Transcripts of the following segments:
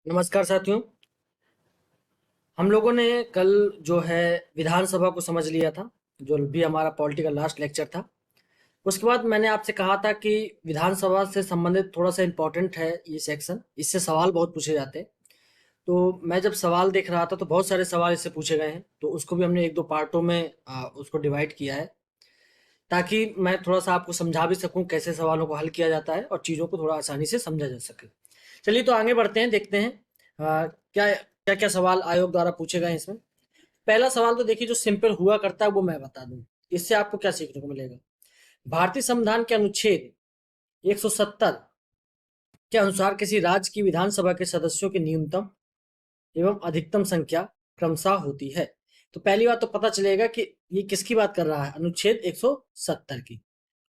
नमस्कार साथियों। हम लोगों ने कल जो है विधानसभा को समझ लिया था, जो भी हमारा पॉलिटिकल लास्ट लेक्चर था। उसके बाद मैंने आपसे कहा था कि विधानसभा से संबंधित थोड़ा सा इम्पोर्टेंट है ये सेक्शन, इससे सवाल बहुत पूछे जाते हैं। तो मैं जब सवाल देख रहा था तो बहुत सारे सवाल इससे पूछे गए हैं, तो उसको भी हमने एक दो पार्टों में उसको डिवाइड किया है, ताकि मैं थोड़ा सा आपको समझा भी सकूं कैसे सवालों को हल किया जाता है और चीज़ों को थोड़ा आसानी से समझा जा सके। चलिए तो आगे बढ़ते हैं, देखते हैं क्या क्या क्या सवाल आयोग द्वारा पूछे गए हैं इसमें। पहला सवाल तो देखिए, जो सिंपल हुआ करता है वो मैं बता दूं, इससे आपको क्या सीखने को मिलेगा। भारतीय संविधान के अनुच्छेद 170 के अनुसार किसी राज्य की विधानसभा के सदस्यों की न्यूनतम एवं अधिकतम संख्या क्रमशः होती है। तो पहली बात तो पता चलेगा कि ये किसकी बात कर रहा है, अनुच्छेद 170 की।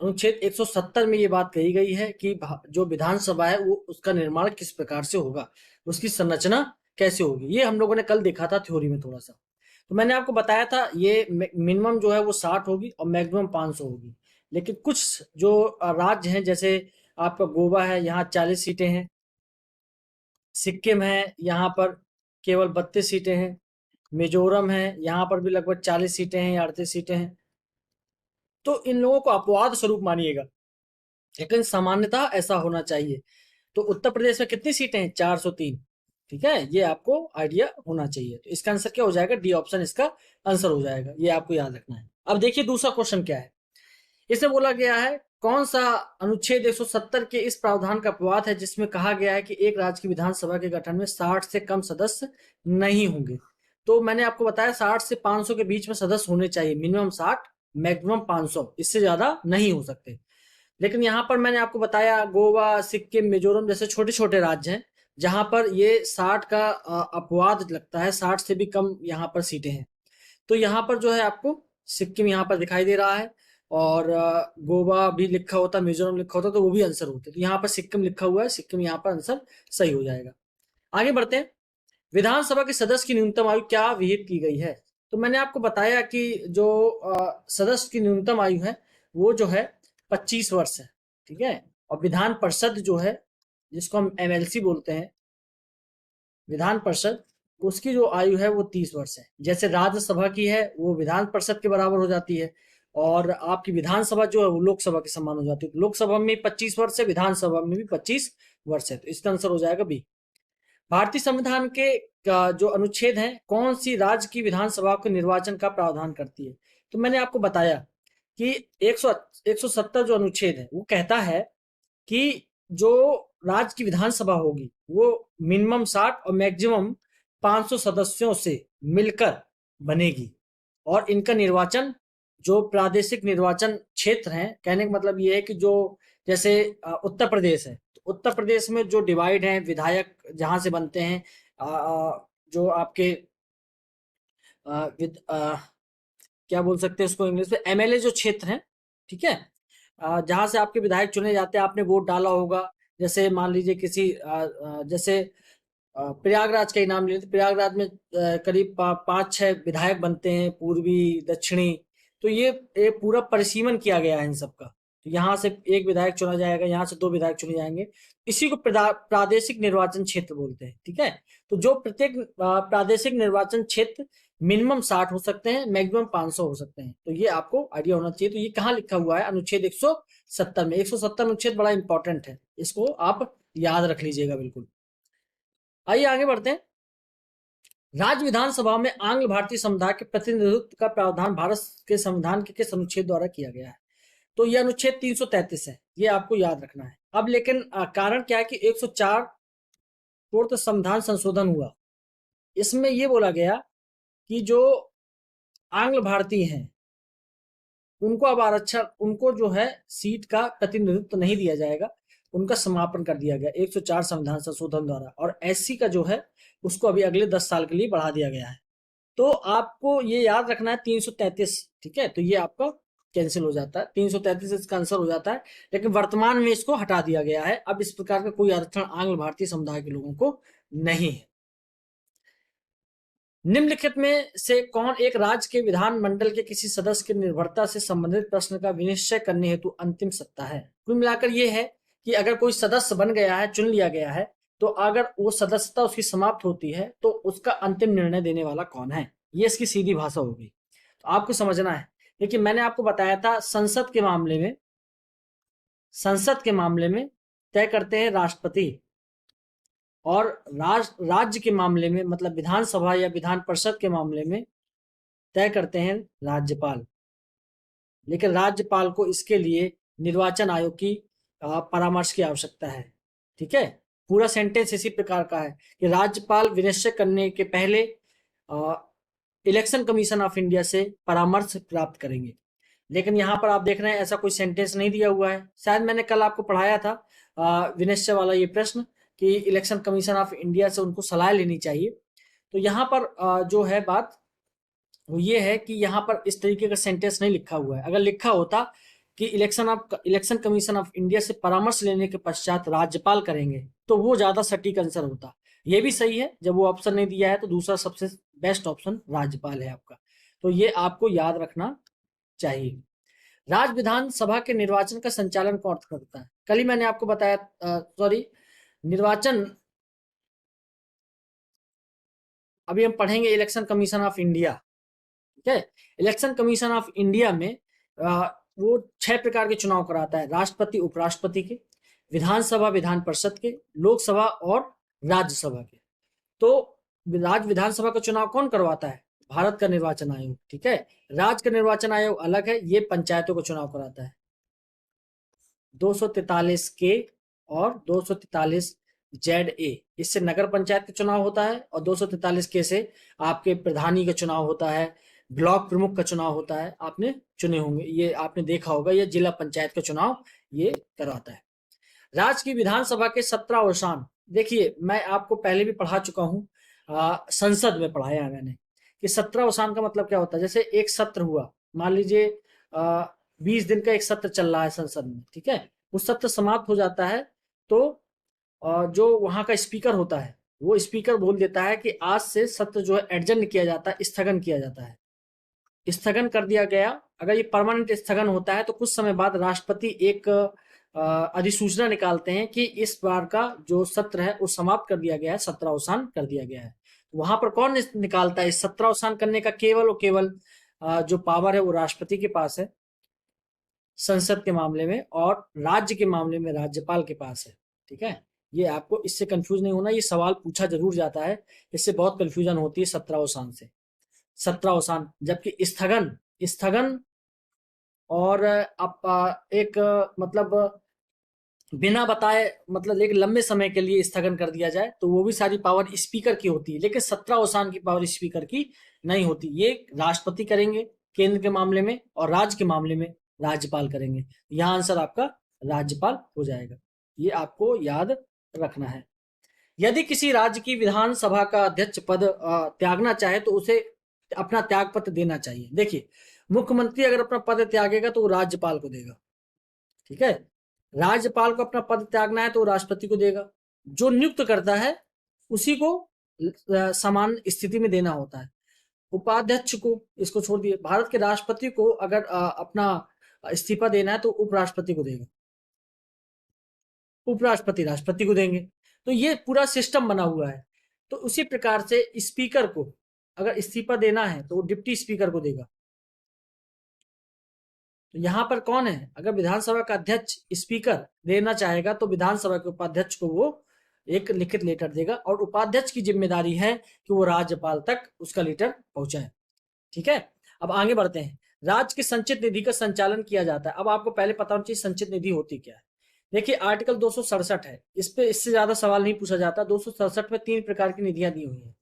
अनुच्छेद 170 में ये बात कही गई है कि जो विधानसभा है वो उसका निर्माण किस प्रकार से होगा, उसकी संरचना कैसे होगी। ये हम लोगों ने कल देखा था थ्योरी में थोड़ा सा। तो मैंने आपको बताया था ये मिनिमम जो है वो 60 होगी और मैक्सिमम 500 होगी। लेकिन कुछ जो राज्य हैं, जैसे आपका गोवा है, यहाँ 40 सीटें हैं। सिक्किम है, यहाँ पर केवल 32 सीटें हैं। मिजोरम है, यहाँ पर भी लगभग 40 सीटें हैं या 38 सीटें हैं। तो इन लोगों को अपवाद स्वरूप मानिएगा, लेकिन सामान्यतः ऐसा होना चाहिए। तो उत्तर प्रदेश में कितनी सीटें हैं? 403। ठीक है, ये आपको आइडिया होना चाहिए। तो इसका आंसर क्या हो जाएगा? डी ऑप्शन इसका आंसर हो जाएगा, ये आपको याद रखना है। अब देखिए दूसरा क्वेश्चन क्या है। इसमें बोला गया है कौन सा अनुच्छेद 170 के इस प्रावधान का अपवाद है जिसमें कहा गया है कि एक राज्य की विधानसभा के गठन में 60 से कम सदस्य नहीं होंगे। तो मैंने आपको बताया 60 से 500 के बीच में सदस्य होने चाहिए, मिनिमम 60 मैक्सिमम 500, इससे ज्यादा नहीं हो सकते। लेकिन यहाँ पर मैंने आपको बताया गोवा, सिक्किम, मिजोरम जैसे छोटे छोटे राज्य हैं जहां पर ये 60 का अपवाद लगता है, 60 से भी कम यहाँ पर सीटें हैं। तो यहाँ पर जो है आपको सिक्किम यहाँ पर दिखाई दे रहा है, और गोवा भी लिखा होता, मिजोरम लिखा होता तो वो भी आंसर होते। तो यहाँ पर सिक्किम लिखा हुआ है, सिक्किम यहाँ पर आंसर सही हो जाएगा। आगे बढ़ते हैं। विधानसभा के सदस्य की न्यूनतम आयु क्या विहित की गई है? तो मैंने आपको बताया कि जो सदस्य की न्यूनतम आयु है वो जो है 25 वर्ष है। ठीक है, और विधान परिषद जो है, जिसको हम एमएलसी बोलते हैं, विधान परिषद, उसकी जो आयु है वो 30 वर्ष है। जैसे राज्यसभा की है वो विधान परिषद के बराबर हो जाती है, और आपकी विधानसभा जो है वो लोकसभा के समान हो जाती है। तो लोकसभा में 25 वर्ष है, विधानसभा में भी 25 वर्ष है। तो इसका आंसर हो जाएगा बी। भारतीय संविधान के जो अनुच्छेद हैं कौन सी राज्य की विधानसभा के निर्वाचन का प्रावधान करती है? तो मैंने आपको बताया कि 170 जो अनुच्छेद है वो कहता है कि जो राज्य की विधानसभा होगी वो मिनिमम 60 और मैक्सिमम 500 सदस्यों से मिलकर बनेगी, और इनका निर्वाचन जो प्रादेशिक निर्वाचन क्षेत्र हैं, कहने का मतलब ये है कि जो जैसे उत्तर प्रदेश है, तो उत्तर प्रदेश में जो डिवाइड है विधायक जहां से बनते हैं, जो आपके क्या बोल सकते हैं उसको इंग्लिश में, एमएलए जो क्षेत्र है, ठीक है, जहां से आपके विधायक चुने जाते हैं, आपने वोट डाला होगा। जैसे मान लीजिए किसी जैसे प्रयागराज का ही नाम ले लेते, प्रयागराज में करीब 5-6 विधायक बनते हैं, पूर्वी दक्षिणी। तो ये पूरा परिसीमन किया गया है इन सबका। तो यहाँ से एक विधायक चुना जाएगा, यहाँ से दो विधायक चुने जाएंगे। इसी को प्रादेशिक निर्वाचन क्षेत्र बोलते हैं। ठीक है, तो जो प्रत्येक प्रादेशिक निर्वाचन क्षेत्र मिनिमम 60 हो सकते हैं, मैक्सिमम 500 हो सकते हैं। तो ये आपको आइडिया होना चाहिए। तो ये कहाँ लिखा हुआ है? अनुच्छेद 170 में। 170 अनुच्छेद बड़ा इंपॉर्टेंट है, इसको आप याद रख लीजिएगा बिल्कुल। आइए आगे बढ़ते हैं। राज्य विधानसभा में आंग्ल भारतीय समुदाय के प्रतिनिधित्व का प्रावधान भारत के संविधान के किस अनुच्छेद द्वारा किया गया है? तो यह अनुच्छेद 333 है, ये आपको याद रखना है। अब लेकिन कारण क्या है कि 104 पूर्व संविधान संशोधन हुआ, इसमें यह बोला गया कि जो आंग्ल भारतीय हैं उनको अब आरक्षण, उनको जो है सीट का प्रतिनिधित्व नहीं दिया जाएगा, उनका समापन कर दिया गया 104 संविधान संशोधन द्वारा। और एससी का जो है उसको अभी अगले 10 साल के लिए बढ़ा दिया गया है। तो आपको ये याद रखना है 333। ठीक है, तो ये आपका कैंसिल हो जाता है, 333 इसका आंसर हो जाता है। लेकिन वर्तमान में इसको हटा दिया गया है, अब इस प्रकार का कोई आरक्षण आंग्ल भारतीय समुदाय के लोगों को नहीं है। निम्नलिखित में से कौन एक राज्य के विधानमंडल के किसी सदस्य की निर्भरता से संबंधित प्रश्न का विनिश्चय करने हेतु अंतिम सत्ता है? कुल मिलाकर यह है कि अगर कोई सदस्य बन गया है, चुन लिया गया है, तो अगर वो सदस्यता उसकी समाप्त होती है तो उसका अंतिम निर्णय देने वाला कौन है, ये इसकी सीधी भाषा होगी। तो आपको समझना है। लेकिन मैंने आपको बताया था संसद के मामले में तय करते हैं राष्ट्रपति, और राज्य के मामले में मतलब विधानसभा या विधान परिषद के मामले में तय करते हैं राज्यपाल। लेकिन राज्यपाल को इसके लिए निर्वाचन आयोग की परामर्श की आवश्यकता है। ठीक है, पूरा सेंटेंस इसी प्रकार का है कि राज्यपाल विनिश्चय करने के पहले इलेक्शन कमीशन ऑफ इंडिया से परामर्श प्राप्त करेंगे। लेकिन यहाँ पर आप देख रहे हैं ऐसा कोई सेंटेंस नहीं दिया हुआ है। शायद मैंने कल आपको पढ़ाया था विनिश्चय वाला ये प्रश्न कि इलेक्शन कमीशन ऑफ इंडिया से उनको सलाह लेनी चाहिए। तो यहाँ पर जो है बात वो ये है कि यहाँ पर इस तरीके का सेंटेंस नहीं लिखा हुआ है। अगर लिखा होता कि इलेक्शन कमीशन ऑफ इंडिया से परामर्श लेने के पश्चात राज्यपाल करेंगे तो वो ज्यादा सटीक आंसर होता। ये भी सही है, जब वो ऑप्शन नहीं दिया है तो दूसरा सबसे बेस्ट ऑप्शन राज्यपाल है आपका। तो ये आपको याद रखना चाहिए। राज्य विधानसभा के निर्वाचन का संचालन कौन करता है? कल ही मैंने आपको बताया, निर्वाचन अभी हम पढ़ेंगे इलेक्शन कमीशन ऑफ इंडिया। ठीक है, इलेक्शन कमीशन ऑफ इंडिया में वो 6 प्रकार के चुनाव कराता है, राष्ट्रपति उपराष्ट्रपति के, विधानसभा विधान परिषद के, लोकसभा और राज्यसभा के। तो राज्य विधानसभा का चुनाव कौन करवाता है? भारत का निर्वाचन आयोग। ठीक है, राज्य का निर्वाचन आयोग अलग है, ये पंचायतों का चुनाव कराता है। 243 के और 243 जेड ए, इससे नगर पंचायत का चुनाव होता है, और 243 के से आपके प्रधानी का चुनाव होता है, ब्लॉक प्रमुख का चुनाव होता है। आपने चुने होंगे, ये आपने देखा होगा, ये जिला पंचायत का चुनाव ये करवाता है। राज्य की विधानसभा के 17 अवसान, देखिए मैं आपको पहले भी पढ़ा चुका हूँ, संसद में पढ़ाया है मैंने कि 17 अवसान का मतलब क्या होता है। जैसे एक सत्र हुआ, मान लीजिए 20 दिन का एक सत्र चल रहा है संसद में, ठीक है, उस सत्र समाप्त हो जाता है तो जो वहां का स्पीकर होता है वो स्पीकर बोल देता है कि आज से सत्र जो है एडजर्न किया जाता है, स्थगन किया जाता है। स्थगन कर दिया गया। अगर ये परमानेंट स्थगन होता है तो कुछ समय बाद राष्ट्रपति एक अधिसूचना निकालते हैं कि इस बार का जो सत्र है वो समाप्त कर दिया गया है, 17 अवसान कर दिया गया है। वहां पर कौन निकालता है? 17 अवसान करने का केवल और केवल जो पावर है वो राष्ट्रपति के पास है संसद के मामले में, और राज्य के मामले में राज्यपाल के पास है। ठीक है, ये आपको इससे कंफ्यूज नहीं होना, ये सवाल पूछा जरूर जाता है, इससे बहुत कंफ्यूजन होती है 17 अवसान से। 17 अवसान, जबकि स्थगन स्थगन और आप एक मतलब बिना बताए मतलब एक लंबे समय के लिए स्थगन कर दिया जाए तो वो भी सारी पावर स्पीकर की होती है, लेकिन 17 अवसान की पावर स्पीकर की नहीं होती। ये राष्ट्रपति करेंगे केंद्र के मामले में, और राज्य के मामले में राज्यपाल करेंगे। यहाँ आंसर आपका राज्यपाल हो जाएगा, ये आपको याद रखना है। यदि किसी राज्य की विधानसभा का अध्यक्ष पद त्यागना चाहे तो उसे अपना त्याग पत्र देना चाहिए। देखिए, मुख्यमंत्री अगर अपना पद त्यागेगा तो वो राज्यपाल को देगा। ठीक है, राज्यपाल को अपना पद त्यागना है तो राष्ट्रपति को देगा। जो नियुक्त करता है उसी को समान स्थिति में देना होता है। उपाध्यक्ष को, इसको छोड़ दिए, भारत के राष्ट्रपति को अगर अपना इस्तीफा देना है तो उपराष्ट्रपति को देगा, उपराष्ट्रपति राष्ट्रपति को देंगे। तो ये पूरा सिस्टम बना हुआ है। तो उसी प्रकार से स्पीकर को अगर इस्तीफा देना है तो वो डिप्टी स्पीकर को देगा। तो यहाँ पर कौन है? अगर विधानसभा का अध्यक्ष स्पीकर देना चाहेगा तो विधानसभा के उपाध्यक्ष को वो एक लिखित लेटर देगा, और उपाध्यक्ष की जिम्मेदारी है कि वो राज्यपाल तक उसका लेटर पहुंचाए। ठीक है, अब आगे बढ़ते हैं। राज्य की संचित निधि का संचालन किया जाता है। अब आपको पहले पता होना चाहिए संचित निधि होती क्या है। देखिए, आर्टिकल 267 है, इस पे इससे ज्यादा सवाल नहीं पूछा जाता। 267 में 3 प्रकार की निधियां दी हुई है।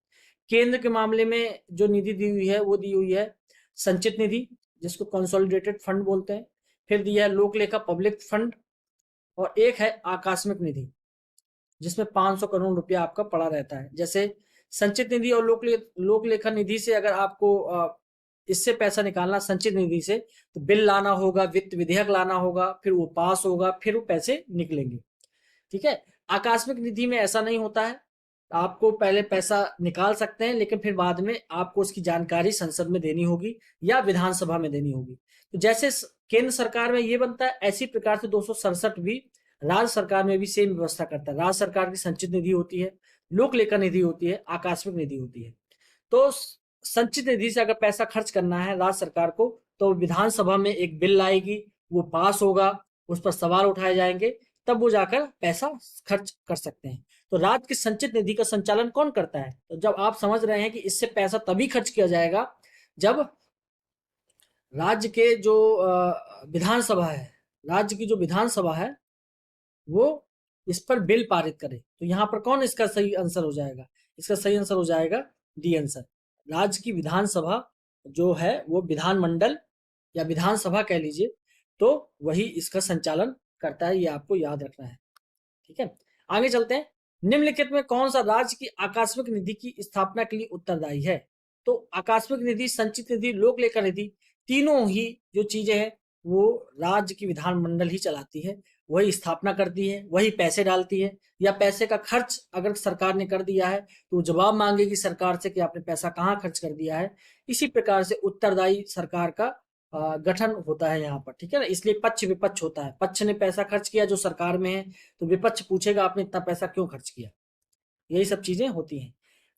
केंद्र के मामले में जो निधि दी हुई है वो दी हुई है संचित निधि, जिसको कंसोलिडेटेड फंड बोलते हैं। फिर दिया है लोक लेखा पब्लिक फंड, और एक है आकस्मिक निधि जिसमें 500 करोड़ रुपया आपका पड़ा रहता है। जैसे संचित निधि और लोक लेखा निधि से अगर आपको इससे पैसा निकालना संचित निधि से, तो बिल लाना होगा, वित्त विधेयक लाना होगा, फिर वो पास होगा, फिर वो पैसे निकलेंगे। ठीक है, आकस्मिक निधि में ऐसा नहीं होता है, आपको पहले पैसा निकाल सकते हैं लेकिन फिर बाद में आपको उसकी जानकारी संसद में देनी होगी या विधानसभा में देनी होगी। तो जैसे केंद्र सरकार में ये बनता है, ऐसी प्रकार से 267 भी राज्य सरकार में भी सेम व्यवस्था करता है। राज्य सरकार की संचित निधि होती है, लोक लेखा निधि होती है, आकस्मिक निधि होती है। तो संचित निधि से अगर पैसा खर्च करना है राज्य सरकार को, तो विधानसभा में एक बिल आएगी, वो पास होगा, उस पर सवाल उठाए जाएंगे, तब वो जाकर पैसा खर्च कर सकते हैं। तो राज्य की संचित निधि का संचालन कौन करता है? तो जब आप समझ रहे हैं कि इससे पैसा तभी खर्च किया जाएगा जब राज्य के जो विधानसभा है, राज्य की जो विधानसभा है, वो इस पर बिल पारित करे। तो यहाँ पर कौन इसका सही आंसर हो जाएगा? इसका सही आंसर हो जाएगा डी आंसर। राज्य की विधानसभा जो है वो विधानमंडल या विधानसभा कह लीजिए, तो वही इसका संचालन करता है, ये आपको याद रखना है। ठीक है, आगे चलते हैं। निम्नलिखित में कौन सा राज्य की आकस्मिक निधि की स्थापना के लिए उत्तरदायी है? तो आकस्मिक निधि, संचित निधि, लोक लेखा निधि, तीनों ही जो चीजें हैं वो राज्य की विधानमंडल ही चलाती है, वही स्थापना करती है, वही पैसे डालती है। या पैसे का खर्च अगर सरकार ने कर दिया है तो जवाब मांगेगी सरकार से कि आपने पैसा कहाँ खर्च कर दिया है। इसी प्रकार से उत्तरदायी सरकार का गठन होता है यहाँ पर। ठीक है ना, इसलिए पक्ष विपक्ष होता है। पक्ष ने पैसा खर्च किया जो सरकार में है, तो विपक्ष पूछेगा आपने इतना पैसा क्यों खर्च किया। यही सब चीजें होती हैं।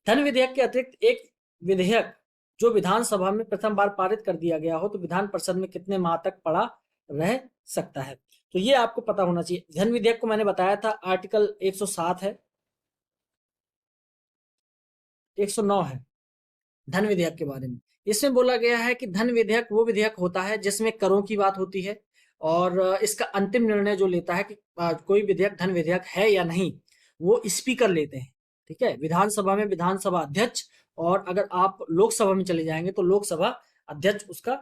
धन विधेयक के अतिरिक्त एक विधेयक जो विधानसभा में प्रथम बार पारित कर दिया गया हो तो विधान परिषद में कितने माह तक पड़ा रह सकता है? तो ये आपको पता होना चाहिए। धन विधेयक को मैंने बताया था आर्टिकल 107 है, 109 है धन विधेयक के बारे में। इसमें बोला गया है कि धन विधेयक वो विधेयक होता है जिसमें करों की बात होती है, और इसका अंतिम निर्णय जो लेता है कि कोई विधेयक धन विधेयक है या नहीं, वो स्पीकर लेते हैं। ठीक है, विधानसभा में विधानसभा अध्यक्ष, और अगर आप लोकसभा में चले जाएंगे तो लोकसभा अध्यक्ष उसका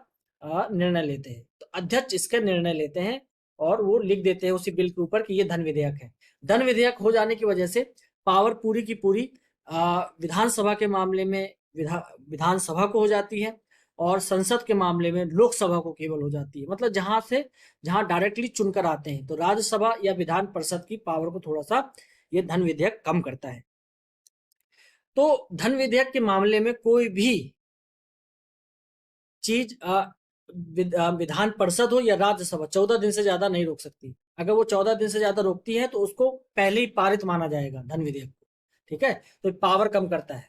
निर्णय लेते हैं। तो अध्यक्ष इसका निर्णय लेते हैं और वो लिख देते हैं उसी बिल के ऊपर कि ये धन विधेयक है। धन विधेयक हो जाने की वजह से पावर पूरी की पूरी विधानसभा के मामले में विधानसभा को हो जाती है, और संसद के मामले में लोकसभा को केवल हो जाती है। मतलब जहां डायरेक्टली चुनकर आते हैं, तो राज्यसभा या विधान परिषद की पावर को थोड़ा सा ये धन विधेयक कम करता है। तो धन विधेयक के मामले में कोई भी चीज विधान परिषद हो या राज्यसभा 14 दिन से ज्यादा नहीं रोक सकती। अगर वो 14 दिन से ज्यादा रोकती है तो उसको पहले ही पारित माना जाएगा धन विधेयक को। ठीक है, तो पावर कम करता है।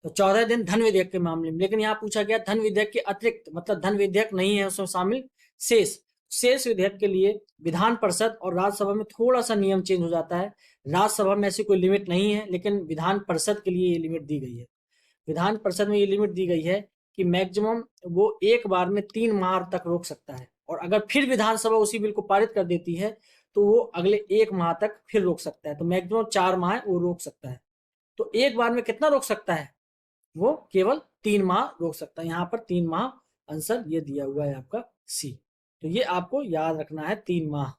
तो 14 दिन धन विधेयक के मामले में। लेकिन यहाँ पूछा गया धन विधेयक के अतिरिक्त, मतलब धन विधेयक नहीं है उसमें शामिल, शेष विधेयक के लिए विधान परिषद और राज्यसभा में थोड़ा सा नियम चेंज हो जाता है। राज्यसभा में ऐसी कोई लिमिट नहीं है, लेकिन विधान परिषद के लिए ये लिमिट दी गई है। विधान परिषद में ये लिमिट दी गई है कि मैक्सिमम वो एक बार में 3 माह तक रोक सकता है, और अगर फिर विधानसभा उसी बिल को पारित कर देती है तो वो अगले 1 माह तक फिर रोक सकता है। तो मैक्सिमम 4 माह वो रोक सकता है। तो एक बार में कितना रोक सकता है? वो केवल 3 माह रोक सकता है। यहाँ पर 3 माह आंसर ये दिया हुआ है आपका सी। तो ये आपको याद रखना है, 3 माह।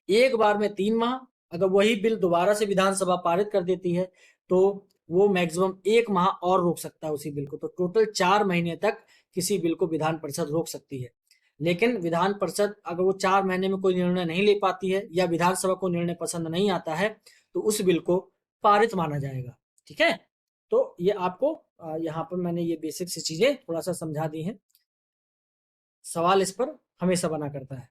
एक बार में 3 माह, अगर वही बिल दोबारा से विधानसभा पारित कर देती है तो वो मैक्सिमम 1 माह और रोक सकता है उसी बिल को। तो टोटल 4 महीने तक किसी बिल को विधान परिषद रोक सकती है। लेकिन विधान परिषद अगर वो 4 महीने में कोई निर्णय नहीं ले पाती है या विधानसभा को निर्णय पसंद नहीं आता है तो उस बिल को पारित माना जाएगा। ठीक है, तो ये आपको यहाँ पर मैंने ये बेसिक सी चीजें थोड़ा सा समझा दी हैं। सवाल इस पर हमेशा बना करता है।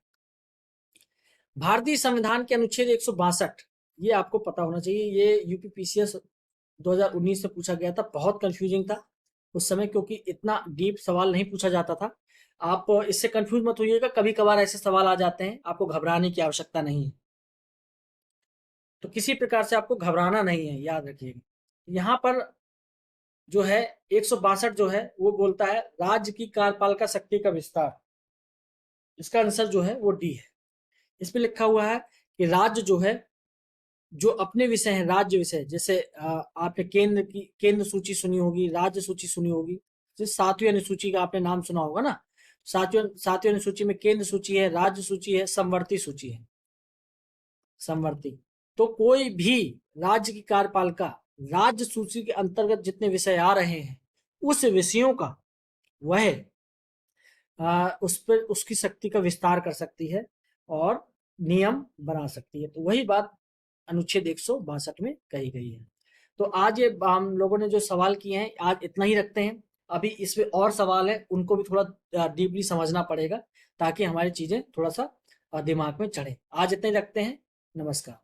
भारतीय संविधान के अनुच्छेद 162, ये आपको पता होना चाहिए। ये यूपीपीसीएस 2019 से पूछा गया था, बहुत कंफ्यूजिंग था उस समय, क्योंकि इतना डीप सवाल नहीं पूछा जाता था। आप इससे कंफ्यूज मत होइएगा, कभी कभार ऐसे सवाल आ जाते हैं, आपको घबराने की आवश्यकता नहीं है। तो किसी प्रकार से आपको घबराना नहीं है, याद रखिएगा। यहाँ पर जो है 162 जो है वो बोलता है राज्य की कार्यपालिका शक्ति का विस्तार। इसका आंसर जो है वो डी है। इसमें लिखा हुआ है कि राज्य जो है, जो अपने विषय है, राज्य विषय, जैसे आपने केंद्र सूची सुनी होगी, राज्य सूची सुनी होगी, जैसे 7वीं अनुसूची का आपने नाम सुना होगा ना। 7वीं अनुसूची में केंद्र सूची है, राज्य सूची है, समवर्ती सूची है। समवर्ती, तो कोई भी राज्य की कार्यपालिका राज्य सूची के अंतर्गत जितने विषय आ रहे हैं उस विषयों का वह उस पर उसकी शक्ति का विस्तार कर सकती है और नियम बना सकती है। तो वही बात अनुच्छेद 162 में कही गई है। तो आज ये हम लोगों ने जो सवाल किए हैं आज इतना ही रखते हैं। अभी इसमें और सवाल है, उनको भी थोड़ा डीपली समझना पड़ेगा ताकि हमारी चीजें थोड़ा सा दिमाग में चढ़े। आज इतना ही रखते हैं। नमस्कार।